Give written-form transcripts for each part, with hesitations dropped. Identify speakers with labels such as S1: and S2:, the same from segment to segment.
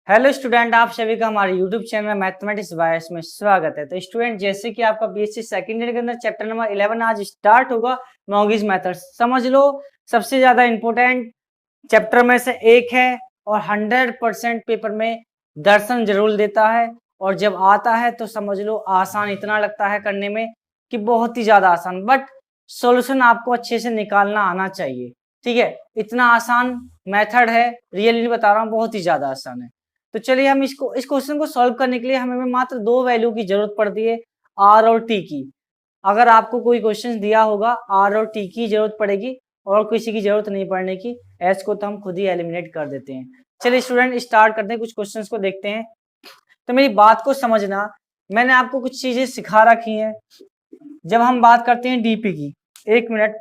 S1: Hello student, आप सभी का हमारे यूट्यूब चैनल मैथमेटिक्स बायस में स्वागत है। तो स्टूडेंट, जैसे कि आपका बीएससी सेकंड ईयर के अंदर चैप्टर नंबर 11 आज स्टार्ट होगा, मॉर्गेज मेथड। समझ लो, सबसे ज्यादा इंपॉर्टेंट चैप्टर में से एक है और 100% पेपर में दर्शन जरूर देता है। और जब आता है तो समझ लो आसान इतना लगता है करने में कि बहुत ही ज्यादा आसान, बट सॉल्यूशन आपको अच्छे से निकालना आना चाहिए। ठीक है, इतना आसान मेथड है, रियली बता रहा हूँ, बहुत ही ज्यादा आसान है। तो चलिए हम इस क्वेश्चन को सॉल्व करने के लिए हमें मात्र दो वैल्यू की जरूरत पड़ती है, आर और टी की। अगर आपको कोई क्वेश्चन दिया होगा आर और टी की जरूरत पड़ेगी और किसी की जरूरत नहीं पड़ने की, एच को तो हम खुद ही एलिमिनेट कर देते हैं। चलिए स्टूडेंट, स्टार्ट करते हैं, कुछ क्वेश्चंस को देखते हैं। तो मेरी बात को समझना, मैंने आपको कुछ चीजें सिखा रखी हैं। जब हम बात करते हैं डीपी की, एक मिनट,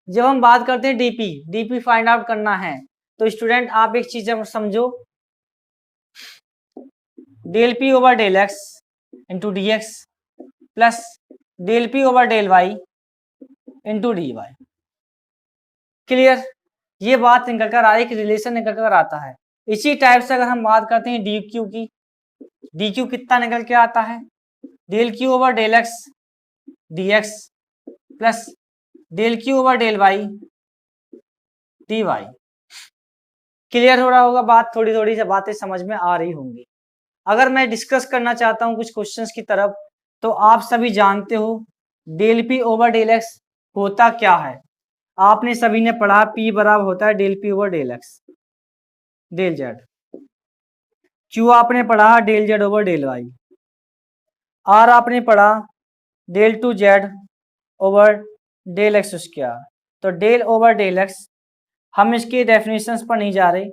S1: जब हम बात करते हैं डीपी फाइंड आउट करना है तो स्टूडेंट आप एक चीज समझो, del P over del X into D X plus del P over del Y into D Y. Clear? ये बात निकल कर आ रही है, रिलेशन निकल कर आता है। इसी टाइप से अगर हम बात करते हैं डी क्यू की, डी क्यू कितना निकल के आता है, del Q over del X D X plus del Q over del Y D Y. Clear हो रहा होगा बात? थोड़ी थोड़ी से बातें समझ में आ रही होंगी। अगर मैं डिस्कस करना चाहता हूं कुछ क्वेश्चंस की तरफ, तो आप सभी जानते हो del P over del X होता क्या है। आपने सभी ने पढ़ा पी बराबर होता है del P over del X del Z. Q आपने पढ़ा del Z over del Y. R आपने पढ़ा del two Z over del X square. तो डेल ओवर डेल एक्स, हम इसके डेफिनेशंस पर नहीं जा रहे,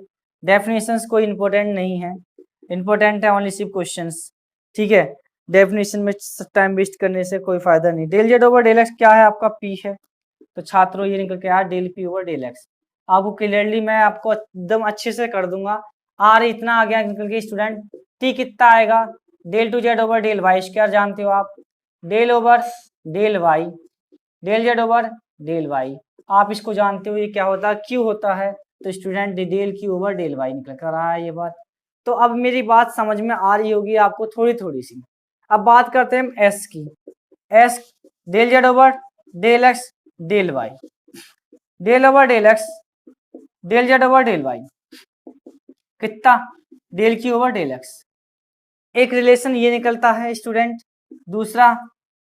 S1: डेफिनेशंस कोई इंपॉर्टेंट नहीं है, इंपॉर्टेंट है ओनली सिर्फ क्वेश्चंस। ठीक है, डेफिनेशन में टाइम वेस्ट करने से कोई फायदा नहीं। Del Z over del X क्या है? आपका पी है। तो छात्रों ये निकल के आया del P over del X. आपको क्लियरली मैं आपको एकदम अच्छे से कर दूंगा। आर इतना आ गया निकल के स्टूडेंट। टी कितना आएगा? Del two Z over del Y square, जानते हो आप, del over del Y, del Z over del Y. आप इसको जानते हो ये क्या होता है? क्यू होता है। तो student del Q over del Y निकल कर रहा है ये बात। तो अब मेरी बात समझ में आ रही होगी आपको थोड़ी थोड़ी सी। अब बात करते हैं हम एस की। S del Z over del X del Y, del over del X del Z over del Y कितना? Del Q over del X. एक रिलेशन ये निकलता है स्टूडेंट। दूसरा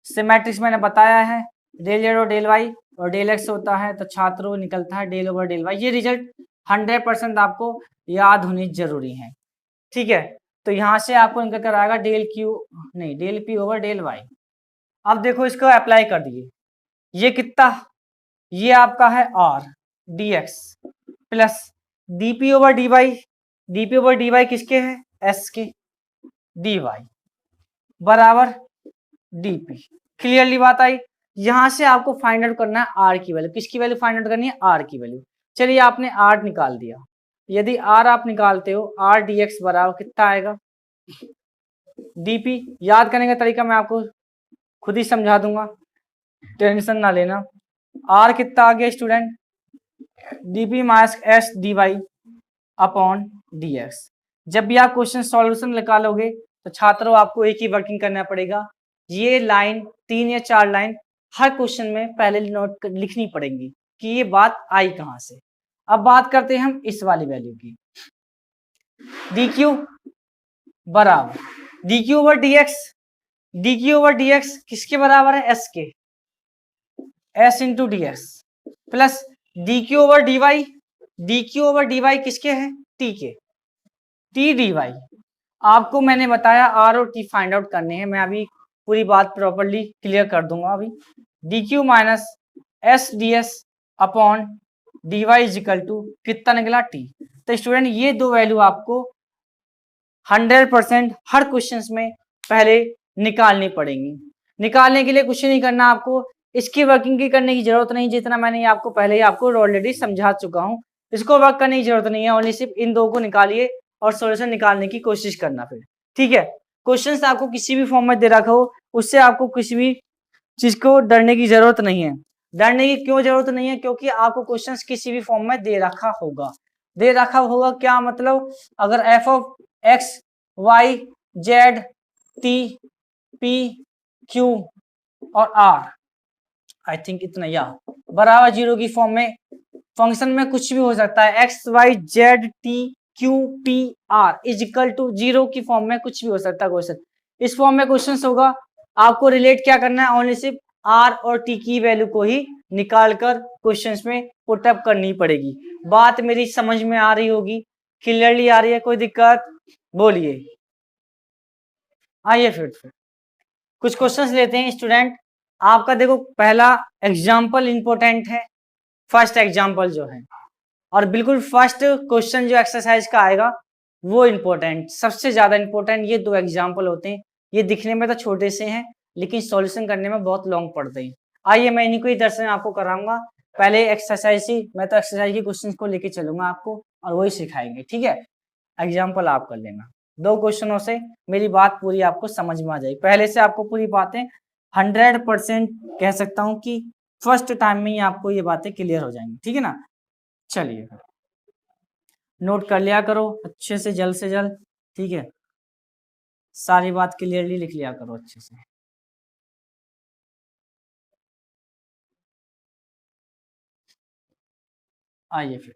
S1: सिमेट्रिक्स मैंने बताया है, डेल जेड और डेल वाई और डेल एक्स होता है, तो छात्रों निकलता है डेल ओवर डेल वाई। ये रिजल्ट 100% आपको याद होनी जरूरी है। ठीक है, तो यहां से आपको निकल कर आएगा डेल क्यू, नहीं, del P over del Y. अब देखो इसको अप्लाई कर दिए, ये कितना, ये आपका है R D X plus DP over D Y, DP over D Y किसके है? एस के, डी वाई बराबर डीपी। क्लियरली बात आई? यहां से आपको फाइंड आउट करना है आर की वैल्यू। किसकी वैल्यू फाइंड आउट करनी है? आर की वैल्यू। चलिए आपने आर निकाल दिया। यदि आर आप निकालते हो, आर डी एक्स बराबर कितना आएगा? डीपी। याद करने का तरीका मैं आपको खुद ही समझा दूंगा, टेंशन ना लेना। आर कितना आ गया student? DP minus S D Y upon D X. जब भी आप क्वेश्चन सॉल्यूशन निकालोगे तो छात्रों आपको एक ही वर्किंग करना पड़ेगा। ये लाइन 3 या 4 लाइन हर क्वेश्चन में पहले नोट लिखनी पड़ेगी कि ये बात आई कहां से। अब बात करते हैं हम इस वाली वैल्यू की। डी क्यू बराबर D Q over D X, D Q over D X किसके बराबर है? एस के, S into D X plus D Q over D Y, D Q over D Y किसके है? टी के, टी डी वाई। आपको मैंने बताया आर और टी फाइंड आउट करने हैं, मैं अभी पूरी बात प्रॉपर्ली क्लियर कर दूंगा। अभी D Q minus S D S upon D Y equal to कितना निकला? टी। तो स्टूडेंट ये दो वैल्यू आपको 100% हर क्वेश्चंस में पहले निकालनी पड़ेंगी। निकालने के लिए कुछ नहीं करना आपको, इसकी वर्किंग की करने की जरूरत नहीं, जितना मैंने आपको पहले ही आपको ऑलरेडी समझा चुका हूं। इसको वर्क करने की जरूरत नहीं है, ओनली सिर्फ इन दो को निकालिए और सॉल्यूशन निकालने की कोशिश करना फिर। ठीक है, क्वेश्चंस आपको किसी भी फॉर्म में दे रखा हो, उससे आपको किसी भी चीज को डरने की जरूरत नहीं है। डरने की क्यों जरूरत नहीं है? क्योंकि आपको क्वेश्चंस किसी भी फॉर्म में दे रखा होगा, दे रखा होगा, क्या मतलब अगर F of X Y Z T P Q और आर, आई थिंक इतना, या बराबर जीरो की फॉर्म में फंक्शन में कुछ भी हो सकता है, X Y Z T Q P R equal to zero की फॉर्म में कुछ भी हो सकता है क्वेश्चन। इस फॉर्म में क्वेश्चन होगा, आपको रिलेट क्या करना है, ओनली सिर्फ आर और टी की वैल्यू को ही निकाल कर क्वेश्चंस में पुटअप करनी पड़ेगी। बात मेरी समझ में आ रही होगी, क्लियरली आ रही है, कोई दिक्कत बोलिए। आइए फिर कुछ क्वेश्चंस लेते हैं स्टूडेंट। आपका देखो पहला एग्जाम्पल इंपॉर्टेंट है, फर्स्ट एग्जाम्पल जो है, और बिल्कुल फर्स्ट क्वेश्चन जो एक्सरसाइज का आएगा वो इंपॉर्टेंट, सबसे ज्यादा इंपॉर्टेंट ये दो एग्जाम्पल होते हैं। ये दिखने में तो छोटे से हैं लेकिन सॉल्यूशन करने में बहुत लॉन्ग पड़ते हैं। आइए मैं इन्हीं को ही दर्शन आपको कराऊंगा। पहले एक्सरसाइज ही, मैं तो एक्सरसाइज के क्वेश्चन को लेके चलूंगा आपको और वही सिखाएंगे, ठीक है। एग्जाम्पल आप कर लेना, दो क्वेश्चनों से मेरी बात पूरी आपको समझ में आ जाएगी। पहले से आपको पूरी बातें 100% कह सकता हूँ कि फर्स्ट टाइम में ही आपको ये बातें क्लियर हो जाएंगी, ठीक है ना। चलिए नोट कर लिया करो अच्छे से जल्द, ठीक है, सारी बात क्लियरली लिख लिया करो अच्छे से। आइए फिर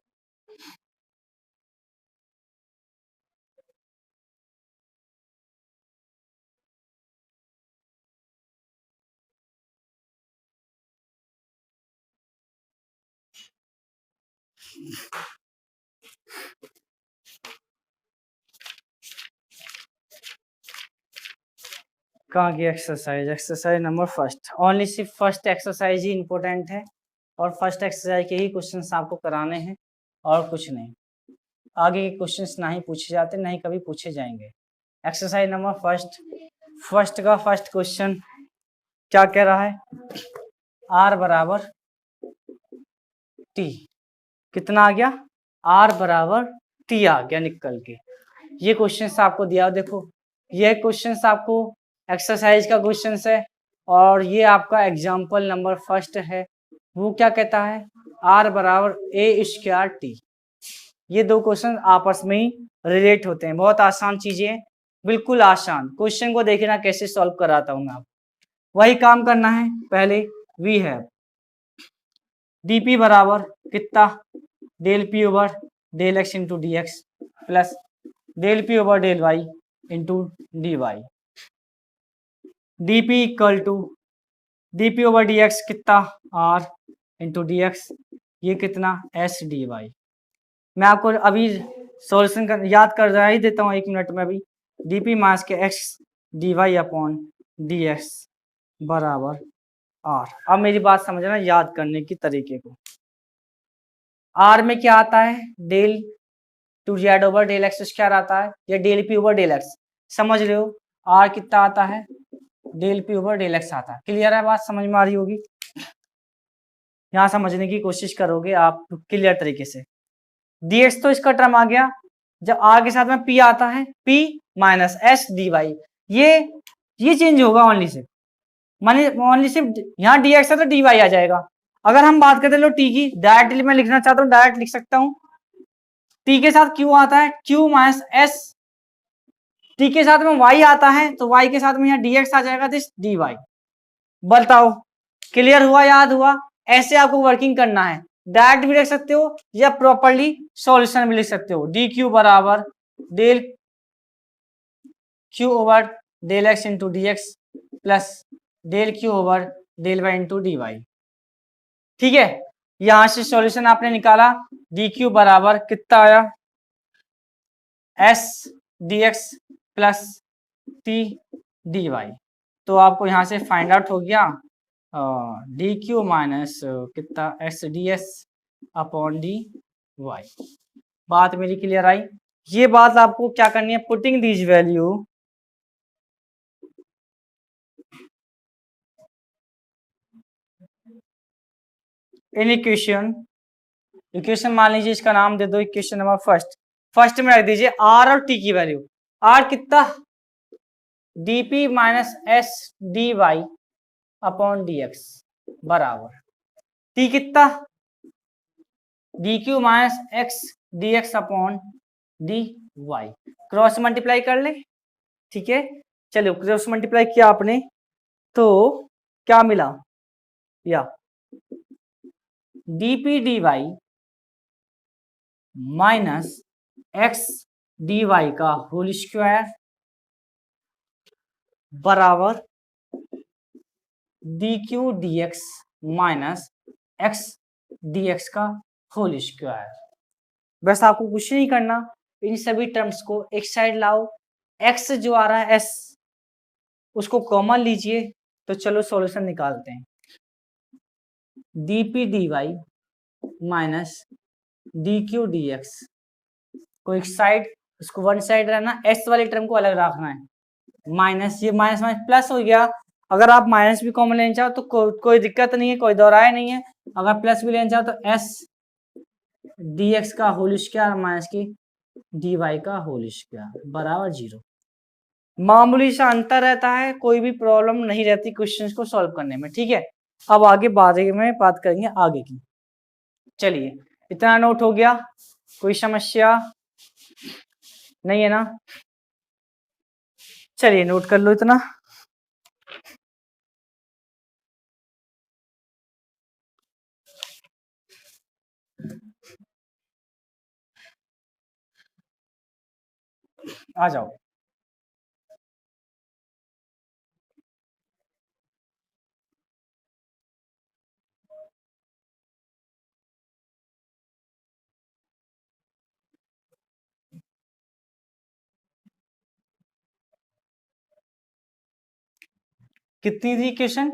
S1: कहाँ की exercise, exercise number first, only सिर्फ फर्स्ट एक्सरसाइज ही इंपॉर्टेंट है और फर्स्ट एक्सरसाइज के ही क्वेश्चंस आपको कराने हैं और कुछ नहीं। आगे के क्वेश्चंस ना ही पूछे जाते, ना ही कभी पूछे जाएंगे। एक्सरसाइज नंबर फर्स्ट, फर्स्ट का फर्स्ट क्वेश्चन क्या कह रहा है, आर बराबर टी, कितना आ गया, आर बराबर टी आ गया निकल के। ये क्वेश्चन आपको दिया, देखो ये क्वेश्चन आपको एक्सरसाइज का क्वेश्चन है और ये आपका एग्जाम्पल नंबर फर्स्ट है। वो क्या कहता है, आर बराबर ए स्क्वायर टी। ये दो क्वेश्चन आपस में ही रिलेट होते हैं, बहुत आसान चीजें हैं, बिल्कुल आसान। क्वेश्चन को देखना कैसे सॉल्व कराता हूँ मैं आपको, वही काम करना है। पहले वी है dp बराबर कितना, del P over del X into D X plus del P over del Y into D Y. D P equal to D P over D X कितना, आर इंटू डी एक्स, ये कितना S D Y. मैं आपको अभी solution कर याद कर रहा ही देता हूँ 1 मिनट में। अभी D P minus K X D Y upon D X बराबर आर। अब मेरी बात समझना याद करने की तरीके को। आर में क्या आता है, del two Z over del X square आता है, या del P over del X, समझ रहे हो। आर कितना आता है, del P over del X आता है। क्लियर है, बात समझ में आ रही होगी। यहाँ समझने की कोशिश करोगे आप क्लियर तरीके से। dx तो इसका टर्म आ गया, जब आर के साथ में p आता है, p minus S D Y, ये चेंज होगा ओनली सिर्फ, माने ओनली सिर्फ यहाँ dx है तो dy आ जाएगा। अगर हम बात करते लो t की, डायरेक्टली मैं लिखना चाहता हूँ डायरेक्ट लिख सकता हूँ, t के साथ q आता है, q माइनस एस, t के साथ में y आता है तो y के साथ में यहाँ dx आ जाएगा, दिस dy। बताओ क्लियर हुआ, याद हुआ। ऐसे आपको वर्किंग करना है, डायरेक्ट भी लिख सकते हो या प्रॉपरली सॉल्यूशन भी लिख सकते हो। डी क्यू बराबर del Q over del X into D X plus del Q over del Y into D Y, ठीक है। यहां से सॉल्यूशन आपने निकाला, डी क्यू बराबर कितना आया, S D X plus T D Y. तो आपको यहां से फाइंड आउट हो गया डी क्यू माइनस कितना X D S upon D Y. बात मेरी क्लियर आई। ये बात आपको क्या करनी है, putting these value in equation मान लीजिए, इसका नाम दे दो इक्वेशन नंबर फर्स्ट में रख दीजिए आर और टी की वैल्यू। आर कितना, DP minus S D Y upon D X बराबर टी कितना, D Q minus X dx upon dy, cross multiply कर ले, ठीक है। चलो क्रॉस मल्टीप्लाई किया आपने तो क्या मिला, या dp dy minus x dy का होल स्क्वायर बराबर dq dx minus x dx का होल स्क्वायर। बस आपको कुछ नहीं करना, इन सभी टर्म्स को एक साइड लाओ, x जो आ रहा है s उसको कॉमन लीजिए, तो चलो सॉल्यूशन निकालते हैं। dp dy minus dq dx को एक साइड, उसको वन साइड रहना, s वाले टर्म को अलग रखना है, माइनस, ये माइनस माइनस प्लस हो गया। अगर आप माइनस भी कॉमन लेना चाहो तो कोई दिक्कत नहीं है, कोई दोहराया नहीं है। अगर प्लस भी लेना चाहो तो s dx का होल स्क्वायर माइनस की dy का होल स्क्वायर बराबर 0। मामूली सा अंतर रहता है, कोई भी प्रॉब्लम नहीं रहती क्वेश्चंस को सॉल्व करने में, ठीक है। अब आगे बारे में बात करेंगे आगे की। चलिए इतना नोट हो गया, कोई समस्या नहीं है ना? चलिए नोट कर लो इतना। आ जाओ। कितनी थी equation?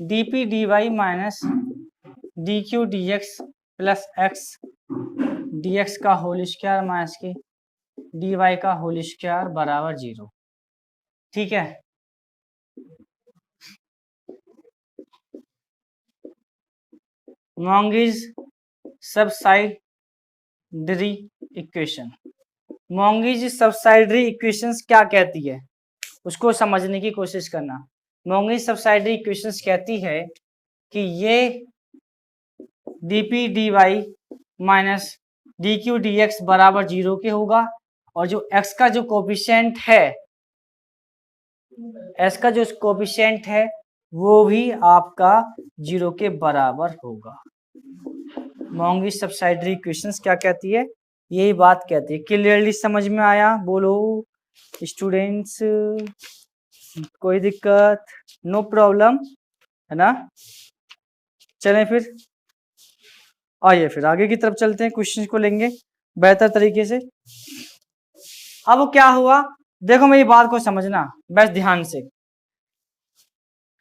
S1: dp dy minus dq dx plus x dx का होल स्क्वायर माइनस की dy का होल स्क्वायर बराबर 0, ठीक है। मॉन्गीज सबसाइडरी इक्वेशन, मॉन्गीज सबसाइडरी इक्वेशंस क्या कहती है उसको समझने की कोशिश करना। मॉन्गीज सबसाइडरी इक्वेशंस कहती है कि ये dp dy minus dq dx बराबर 0 के होगा, और जो x का जो कोफिशिएंट है, x का जो कोफिशिएंट है वो भी आपका 0 के बराबर होगा। मॉन्गीज सबसाइडरी इक्वेशंस क्या कहती है, यही बात कहती है। क्लियरली समझ में आया? बोलो स्टूडेंट्स, कोई दिक्कत? नो प्रॉब्लम है ना? चलें फिर, आइए फिर आगे की तरफ चलते हैं, क्वेश्चन को लेंगे बेहतर तरीके से। अब क्या हुआ, देखो मेरी बात को समझना बस ध्यान से।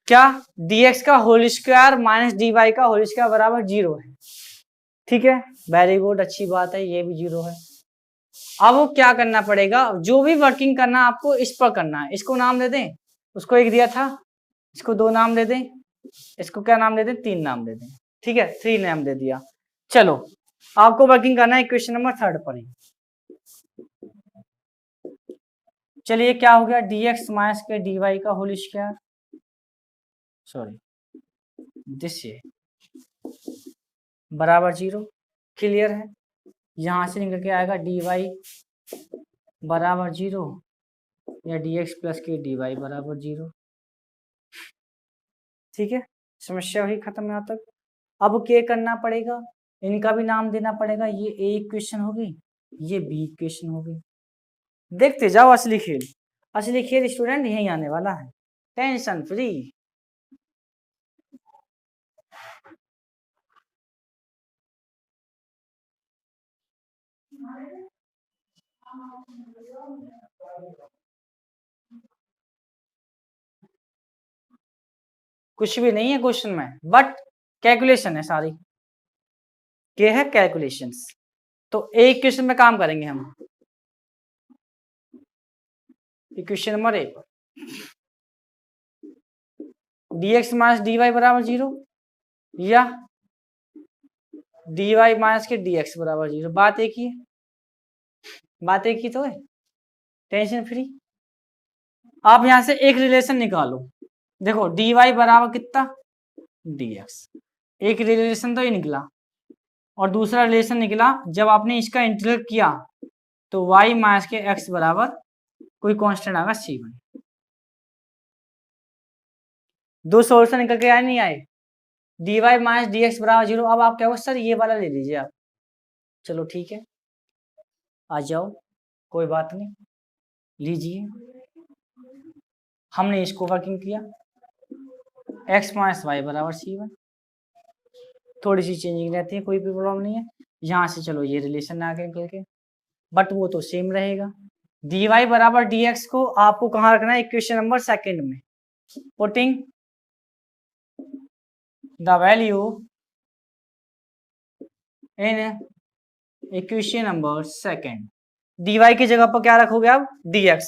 S1: क्या dx का होल स्क्वायर माइनस dy का होल स्क्वायर बराबर 0 है, ठीक है। वेरी गुड, अच्छी बात है, ये भी 0 है। अब वो क्या करना पड़ेगा, जो भी वर्किंग करना आपको इस पर करना है। इसको नाम दे दें, उसको एक दिया था, इसको 2 नाम दे दें, इसको क्या नाम दे दें, 3 नाम दे दें, ठीक है। 3 नाम दे दिया। चलो आपको वर्किंग करना है क्वेश्चन नंबर 3 पर ही। चलिए क्या हो गया, dx माइनस के dy का होल स्क्वायर, सॉरी दिस ये बराबर 0, क्लियर है। यहां से निकल के आएगा dy बराबर 0 या dx प्लस के dy बराबर 0, ठीक है। समस्या हुई खत्म यहाँ तक। अब क्या करना पड़ेगा, इनका भी नाम देना पड़ेगा। ये ए इक्वेशन होगी, ये बी इक्वेशन होगी। देखते जाओ असली खेल, असली खेल स्टूडेंट यही आने वाला है, टेंशन फ्री। कुछ भी नहीं है क्वेश्चन में, बट कैलकुलेशन है सारी, क्या है कैलकुलेशंस। तो एक क्वेश्चन में काम करेंगे हम। Equation number 1, dx minus dy बराबर 0 या dy माइनस के dx बराबर 0, बात एक ही है, बात एक ही तो है, टेंशन फ्री। आप यहां से एक रिलेशन निकालो, देखो dy बराबर कितना dx, एक रिलेशन तो ही निकला, और दूसरा रिलेशन निकला जब आपने इसका इंटीग्रेट किया तो y माइनस के x बराबर कोई कांस्टेंट आएगा c1। दो सोल्यूशन निकल के आए नहीं आए, dy माइनस डी एक्स बराबर 0। अब आप कहोगे सर ये वाला ले लीजिए आप, चलो ठीक है आ जाओ, कोई बात नहीं, लीजिए। हमने इसको वर्किंग किया, x माइनस वाई बराबर c1, थोड़ी सी चेंजिंग रहती है, कोई भी प्रॉब्लम नहीं है। यहाँ से चलो ये रिलेशन आ गए निकल के, बट वो तो सेम रहेगा। dy बराबर dx को आपको कहाँ रखना है, इक्वेशन नंबर सेकंड में। Putting the value in equation number second, dy की जगह पर क्या रखोगे आप, dx,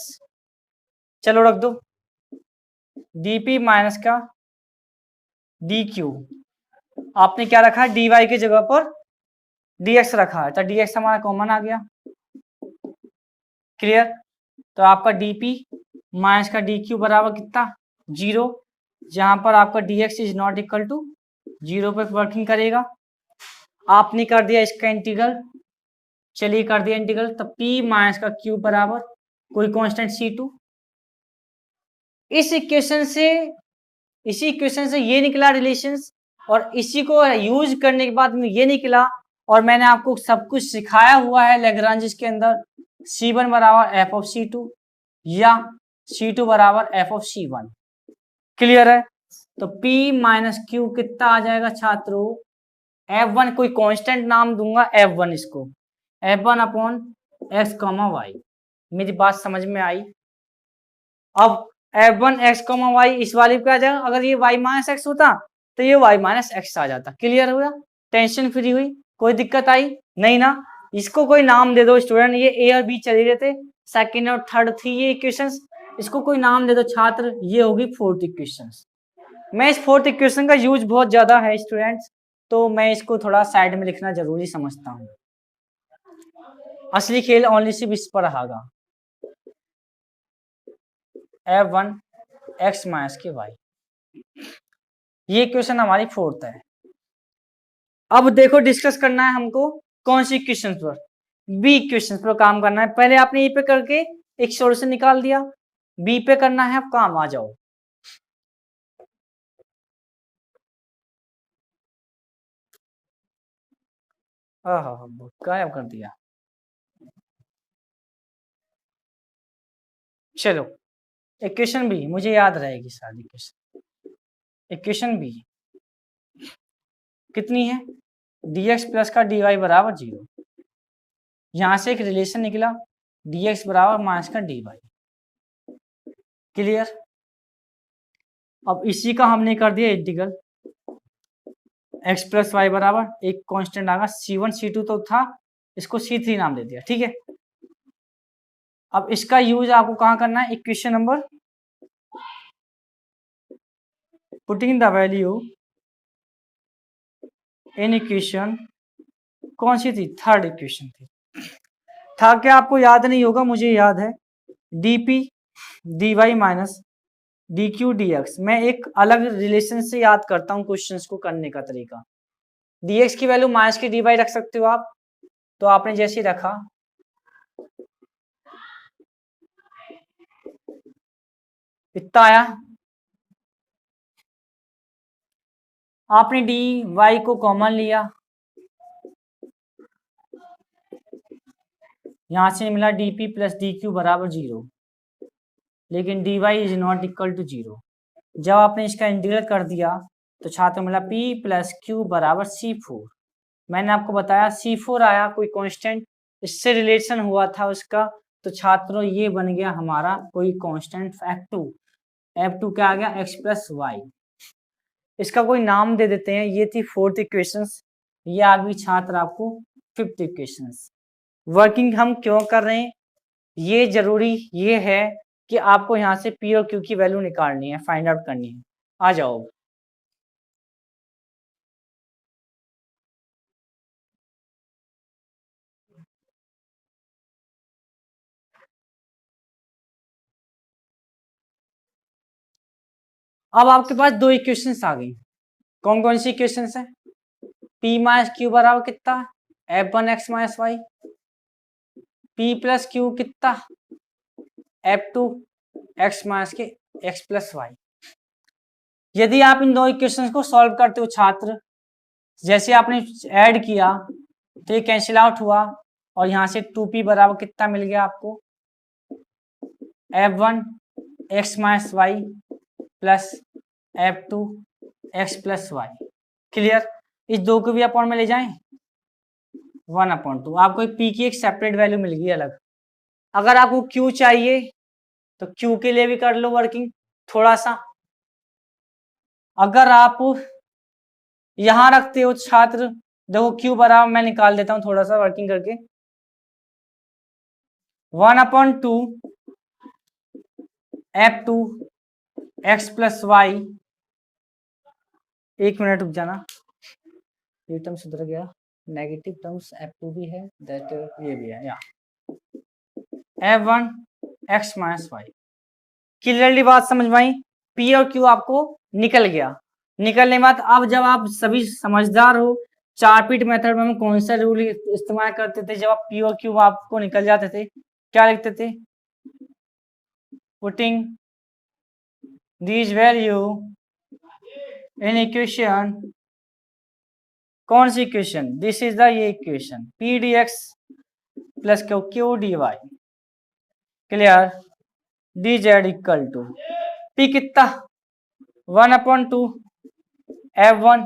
S1: चलो रख दो, dp माइनस का dq, आपने क्या रखा है, dy की जगह पर dx रखा है, तो dx हमारा कॉमन आ गया, क्लियर। तो आपका dp माइनस का dq बराबर कितना, 0, जहां पर आपका dx is not equal to 0 पे वर्किंग करेगा। आपने कर दिया इसका इंटीग्रल, चलिए कर दिया इंटीग्रल, तो p माइनस का q बराबर कोई कांस्टेंट c2। इसी इक्वेशन से ये निकला रिलेशंस, और इसी को यूज करने के बाद में ये निकला, और मैंने आपको सब कुछ सिखाया हुआ है लैग्रांज के अंदर, c1 बराबर f ऑफ c2 या c2 बराबर f ऑफ c1, क्लियर है। तो p माइनस क्यू कितना आ जाएगा छात्रों, f1 कोई कांस्टेंट नाम दूंगा f1, इसको f1 upon x comma Y. मेरी बात समझ में आई। अब f1 x कॉमा वाई इस वाले पे आ जाएगा, अगर ये y माइनस एक्स होता तो ये y माइनस एक्स आ जाता, क्लियर हुआ, टेंशन फ्री हुई, कोई दिक्कत आई नहीं ना। इसको कोई नाम दे दो स्टूडेंट, ये ए और बी चले रहे थे, सेकंड और थर्ड थी ये इक्वेशंस, इसको कोई नाम दे दो छात्र, ये होगी फोर्थ इक्वेशंस। मैं इस फोर्थ इक्वेशन का यूज बहुत ज्यादा है स्टूडेंट्स, तो मैं इसको थोड़ा साइड में लिखना जरूरी समझता हूँ। असली खेल ओनली सिर्फ इस पर रहा, f1 x माइनस के y, ये इक्वेशन हमारी फोर्थ है। अब देखो डिस्कस करना है हमको कौन सी इक्वेशन पर, बी इक्वेशन पर काम करना है। पहले आपने ए पे करके एक सॉल्यूशन निकाल दिया, बी पे करना है, अब काम आ जाओ। हाँ गायब कर दिया, चलो इक्वेशन बी मुझे याद रहेगी सारी इक्वेशन। इक्वेशन बी कितनी है, dx प्लस का dy बराबर 0, यहां से एक रिलेशन निकला dx बराबर माइनस का dy, क्लियर। अब इसी का हमने कर दिया इंटीग्रल, x प्लस वाई बराबर एक कांस्टेंट आएगा c1 c2 तो था, इसको c3 नाम दे दिया, ठीक है। अब इसका यूज आपको कहाँ करना है, equation number, putting the value in equation, कौन सी थी, थर्ड इक्वेशन थी, था क्या आपको याद नहीं होगा, मुझे याद है, dp dy minus dq dx। मैं एक अलग रिलेशन से याद करता हूँ क्वेश्चंस को करने का तरीका, dx की वैल्यू माइनस के dy रख सकते हो आप, तो आपने जैसे ही रखा इतना आया, आपने डी वाई को कॉमन लिया, यहां से मिला dp प्लस dq बराबर 0, लेकिन dy is not equal to 0। जब आपने इसका इंटीग्रल कर दिया तो छात्र मिला p प्लस क्यू बराबर c4। मैंने आपको बताया c4 आया कोई कांस्टेंट, इससे रिलेशन हुआ था उसका, तो छात्रों ये बन गया हमारा कोई कांस्टेंट f2। f2 क्या आ गया, x प्लस वाई, इसका कोई नाम दे देते हैं। ये थी फोर्थ इक्वेशंस, ये आ गई छात्र आपको फिफ्थ इक्वेशंस। वर्किंग हम क्यों कर रहे हैं, ये जरूरी ये है कि आपको यहाँ से पी और क्यू की वैल्यू निकालनी है, फाइंड आउट करनी है। आ जाओ, अब आपके पास दो इक्वेशंस आ गई, कौन कौन सी इक्वेशंस है, पी माइनस क्यू बराबर कितना, F1 x minus Y, P plus Q कितना, F2 x minus K x plus Y. यदि आप इन दो इक्वेशंस को सॉल्व करते हो छात्र, जैसे आपने ऐड किया तो ये कैंसिल आउट हुआ और यहां से 2p बराबर कितना मिल गया आपको, F1 x minus Y plus F2 x plus Y. Clear? इस दो को भी अपॉन में ले जाएं, 1/2। आपको p की एक सेपरेट वैल्यू मिल गई अलग। अगर आपको q चाहिए तो q के लिए भी कर लो वर्किंग थोड़ा सा। अगर आप यहां रखते हो छात्र, देखो q बराबर मैं निकाल देता हूं थोड़ा सा वर्किंग करके, 1/2 F2 x प्लस वाई। एक मिनट रुक जाना, ये टर्म सुधर गया, नेगेटिव टर्म्स F2 भी है, दैट ये भी है, या F1 x minus Y. Clearly बात समझ में आई? P और Q आपको निकल गया। निकलने के बाद अब जब आप सभी समझदार हो, 4 पीट मेथड में हम कौन सा रूल इस्तेमाल करते थे जब आप P और Q आपको निकल जाते थे, क्या लिखते थे, putting these value in equation. कौन सी इक्वेशन, दिस इज द ये equation P dx plus Q dy। Clear? dz equal to P कितना, 1/2 F1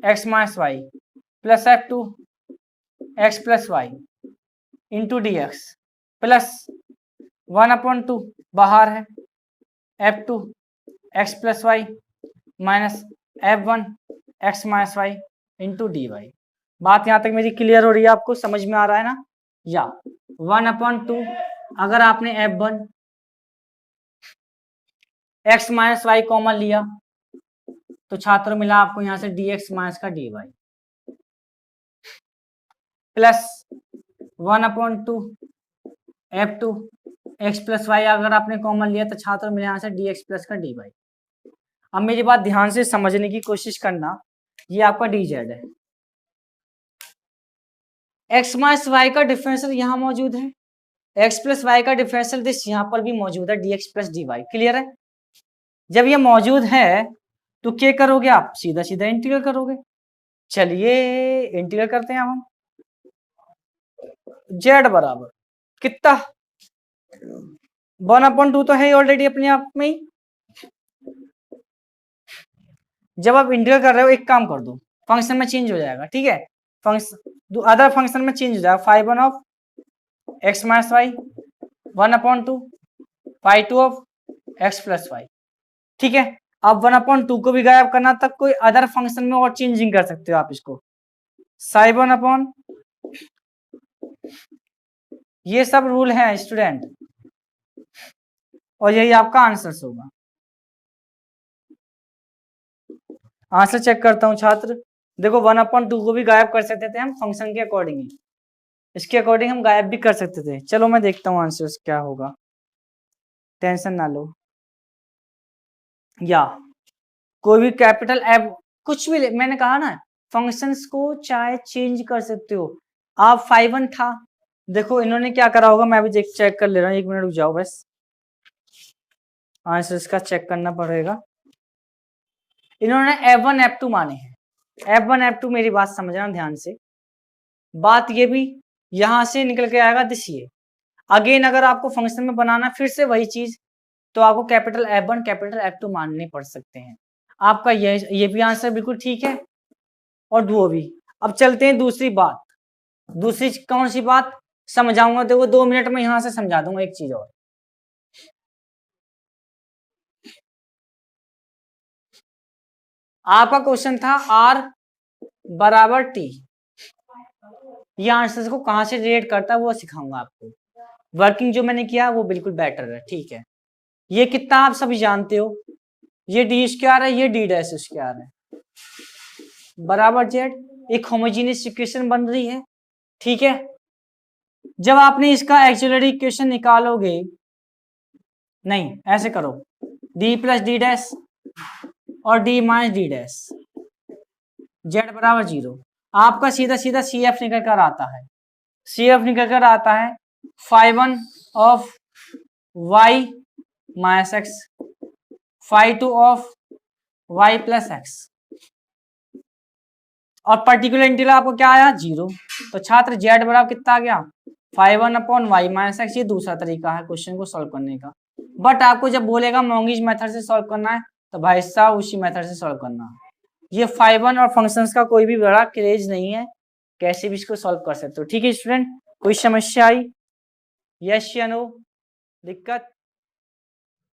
S1: x minus Y plus F2 x plus Y into D X plus 1/2 बाहर है F2 x plus Y minus F1 x minus Y into D Y. बात यहां तक मेरी clear हो रही है? आपको समझ में आ रहा है ना? या 1/2 अगर आपने F1 x minus Y common लिया तो छात्रों मिला आपको यहां से dx माइनस का dy plus 1/2 F2 x plus Y अगर आपने कॉमन लिया तो छात्रों मिला यहां से dx प्लस का dy। अब मेरी बात ध्यान से समझने की कोशिश करना, ये आपका dz है, x माइनस वाई का डिफरेंशियल यहां मौजूद है, x प्लस वाई का डिफरेंशियल दिस यहां पर भी मौजूद है, dx प्लस dy। क्लियर है? जब ये मौजूद है तो क्या करोगे आप, सीधा सीधा इंटीग्रल करोगे। चलिए इंटीग्रल करते हैं हम z बराबर कितना, 1/2 तो है ऑलरेडी अपने आप में ही। जब आप इंटीग्रल कर रहे हो एक काम कर दो, फंक्शन में चेंज हो जाएगा, ठीक है, फंक्शन अदर फंक्शन में चेंज हो जाएगा, 5 of x minus Y 1/2 5 of x plus Y. ठीक है, अब 1/2 को भी गायब करना तक कोई अदर फंक्शन में और चेंजिंग कर सकते हो आप इसको, साइबन अपॉन, ये सब रूल है स्टूडेंट, और यही आपका आंसर होगा। आंसर चेक करता हूं छात्र, देखो 1/2 को भी गायब कर सकते थे हम फंक्शन के अकॉर्डिंग ही, इसके अकॉर्डिंग हम गायब भी कर सकते थे। चलो मैं देखता हूं आंसर क्या होगा, टेंशन ना लो। या कोई भी कैपिटल एफ कुछ भी मैंने कहा ना, फंक्शंस को चाहे चेंज कर सकते हो आप। 5 था, देखो इन्होंने क्या करा होगा, मैं भी चेक कर ले रहा हूँ, 1 मिनट रुक जाओ बस, आंसर इसका चेक करना पड़ेगा। इन्होंने F1 F2 माने हैं, F1 F2 मेरी बात समझना ध्यान से, बात ये भी यहां से निकल के आएगा दिस ये। अगेन अगर आपको फंक्शन में बनाना फिर से वही चीज, तो आपको कैपिटल F1 कैपिटल F2 मानने पड़ सकते हैं। आपका ये भी आंसर बिल्कुल ठीक है और वो भी। अब चलते हैं दूसरी बात, दूसरी कौन सी बात समझाऊंगा, देखो 2 मिनट में यहां से समझा दूंगा एक चीज और। आपका क्वेश्चन था R बराबर T, ये आंसर को कहां से रिलेट करता है वो सिखाऊंगा आपको। वर्किंग जो मैंने किया वो बिल्कुल बेटर है, ठीक है। ये कितना आप सभी जानते हो, ये डी स्क्वायर है, ये डी डैश स्क्वायर है, बराबर जेड, एक होमोजेनियस इक्वेशन बन रही है, ठीक है। जब आपने इसका एक्सिलरी इक्वेशन निकालोगे, नहीं ऐसे करो, डी प्लस डी डैश और D minus D dash, Z बराबर 0। आपका सीधा सीधा सी एफ निकल कर आता है, सी एफ निकल कर आता है five one of Y minus X, five two of Y plus X, और पर्टिकुलर इंटीग्रल आपको क्या आया 0। तो छात्र जेड बराबर कितना आ गया 5 1 वाई माइनस एक्स। ये दूसरा तरीका है क्वेश्चन को सॉल्व करने का। बट आपको जब बोलेगा मॉन्गीज मेथड से सॉल्व करना है तो भाई साहब उसी मेथड से सॉल्व करना है। ये 5 और फंक्शंस का कोई भी बड़ा क्रेज नहीं है, कैसे भी इसको सॉल्व कर सकते हो। ठीक है स्टूडेंट, कोई समस्या आई? यस या नो? दिक्कत?